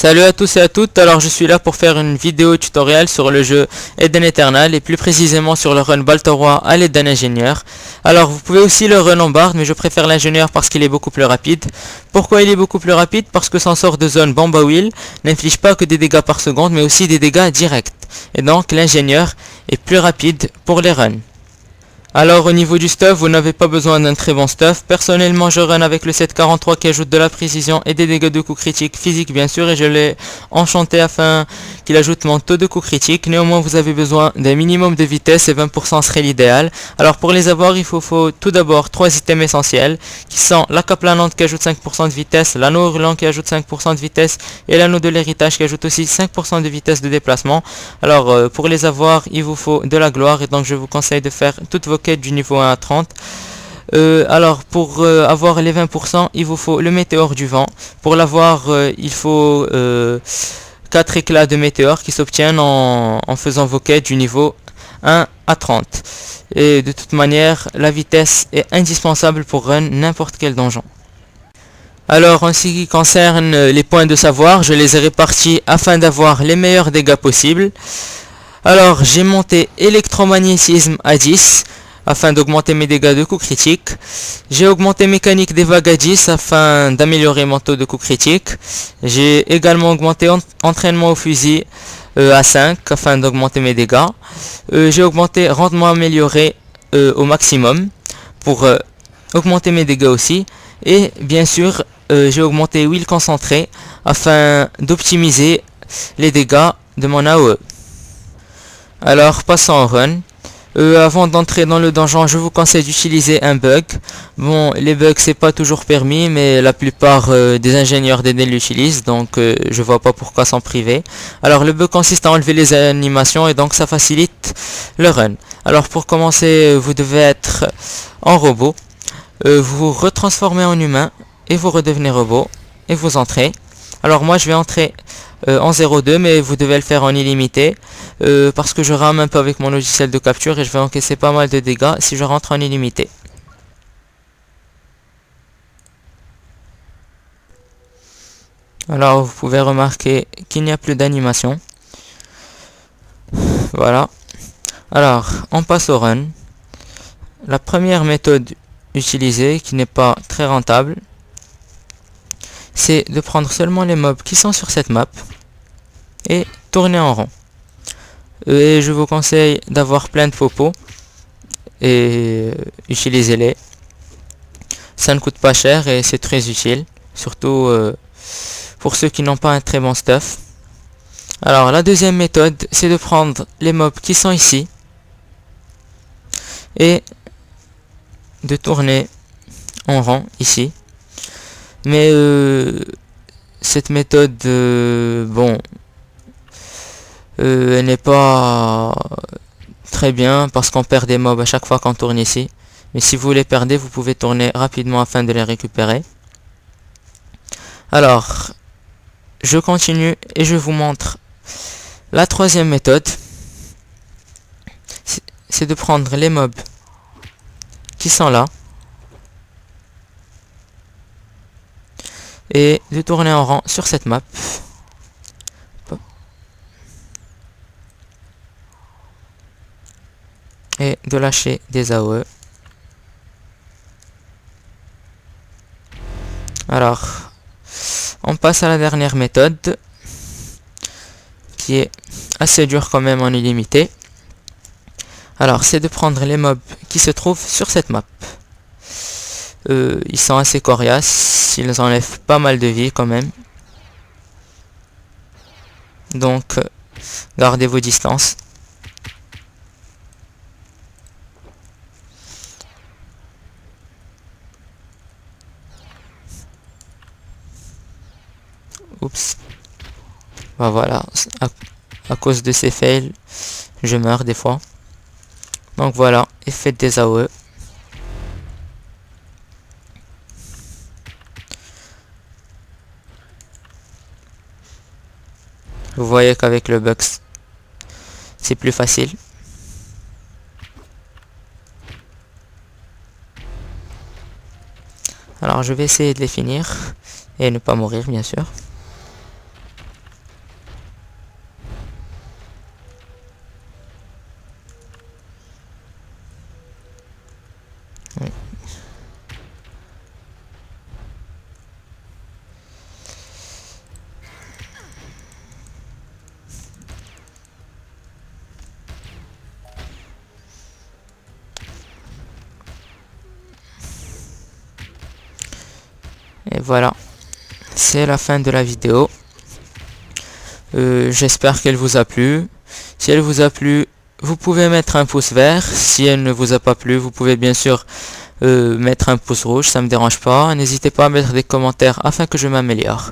Salut à tous et à toutes, alors je suis là pour faire une vidéo tutoriel sur le jeu Eden Eternal et plus précisément sur le run Baltoroy à l'aide d'un ingénieur. Alors vous pouvez aussi le run en barre mais je préfère l'ingénieur parce qu'il est beaucoup plus rapide. Pourquoi il est beaucoup plus rapide? Parce que son sort de zone Bamba Wheel n'inflige pas que des dégâts par seconde mais aussi des dégâts directs. Et donc l'ingénieur est plus rapide pour les runs. Alors au niveau du stuff, vous n'avez pas besoin d'un très bon stuff. Personnellement je run avec le 743 qui ajoute de la précision et des dégâts de coups critiques physiques bien sûr, et je l'ai enchanté afin qu'il ajoute mon taux de coups critiques. Néanmoins vous avez besoin d'un minimum de vitesse et 20% serait l'idéal. Alors pour les avoir il faut tout d'abord 3 items essentiels qui sont la cape planante qui ajoute 5% de vitesse, l'anneau hurlant qui ajoute 5% de vitesse et l'anneau de l'héritage qui ajoute aussi 5% de vitesse de déplacement. Alors pour les avoir il vous faut de la gloire et donc je vous conseille de faire toutes vos quêtes du niveau 1 à 30. Alors pour avoir les 20% il vous faut le météore du vent. Pour l'avoir il faut 4 éclats de météore qui s'obtiennent en faisant vos quêtes du niveau 1 à 30. Et de toute manière la vitesse est indispensable pour run n'importe quel donjon. Alors en ce qui concerne les points de savoir, je les ai répartis afin d'avoir les meilleurs dégâts possibles. Alors j'ai monté électromagnétisme à 10 afin d'augmenter mes dégâts de coups critiques. J'ai augmenté mécanique des vagues à 10 afin d'améliorer mon taux de coups critiques. J'ai également augmenté entraînement au fusil à 5 afin d'augmenter mes dégâts. J'ai augmenté rendement amélioré au maximum pour augmenter mes dégâts aussi. Et bien sûr j'ai augmenté huile concentrée afin d'optimiser les dégâts de mon AOE. Alors passons au run. Avant d'entrer dans le donjon, je vous conseille d'utiliser un bug. Bon, les bugs c'est pas toujours permis, mais la plupart des ingénieurs d'Eden l'utilisent, donc je vois pas pourquoi s'en priver. Alors le bug consiste à enlever les animations et donc ça facilite le run. Alors pour commencer, vous devez être en robot. Vous vous retransformez en humain et vous redevenez robot et vous entrez. Alors moi je vais entrer en 0.2 mais vous devez le faire en illimité parce que je rame un peu avec mon logiciel de capture et je vais encaisser pas mal de dégâts si je rentre en illimité. Alors vous pouvez remarquer qu'il n'y a plus d'animation. Voilà. Alors on passe au run. La première méthode utilisée qui n'est pas très rentable, c'est de prendre seulement les mobs qui sont sur cette map et tourner en rond. Et je vous conseille d'avoir plein de popos et utilisez-les. Ça ne coûte pas cher et c'est très utile, surtout pour ceux qui n'ont pas un très bon stuff. Alors la deuxième méthode, c'est de prendre les mobs qui sont ici et de tourner en rond ici. Mais cette méthode, bon, elle n'est pas très bien parce qu'on perd des mobs à chaque fois qu'on tourne ici. Mais si vous les perdez, vous pouvez tourner rapidement afin de les récupérer. Alors, je continue et je vous montre la troisième méthode. C'est de prendre les mobs qui sont là et de tourner en rond sur cette map. Et de lâcher des AOE. Alors, on passe à la dernière méthode qui est assez dure quand même en illimité. Alors, c'est de prendre les mobs qui se trouvent sur cette map. Ils sont assez coriaces, ils enlèvent pas mal de vie quand même. Donc, gardez vos distances. Oups. Bah voilà, à cause de ces fails, je meurs des fois. Donc voilà, et faites des AOE. Vous voyez qu'avec le Bux, c'est plus facile. Alors je vais essayer de les finir et ne pas mourir bien sûr. Oui. Et voilà, c'est la fin de la vidéo. J'espère qu'elle vous a plu. Si elle vous a plu, vous pouvez mettre un pouce vert. Si elle ne vous a pas plu, vous pouvez bien sûr mettre un pouce rouge, ça me dérange pas. N'hésitez pas à mettre des commentaires afin que je m'améliore.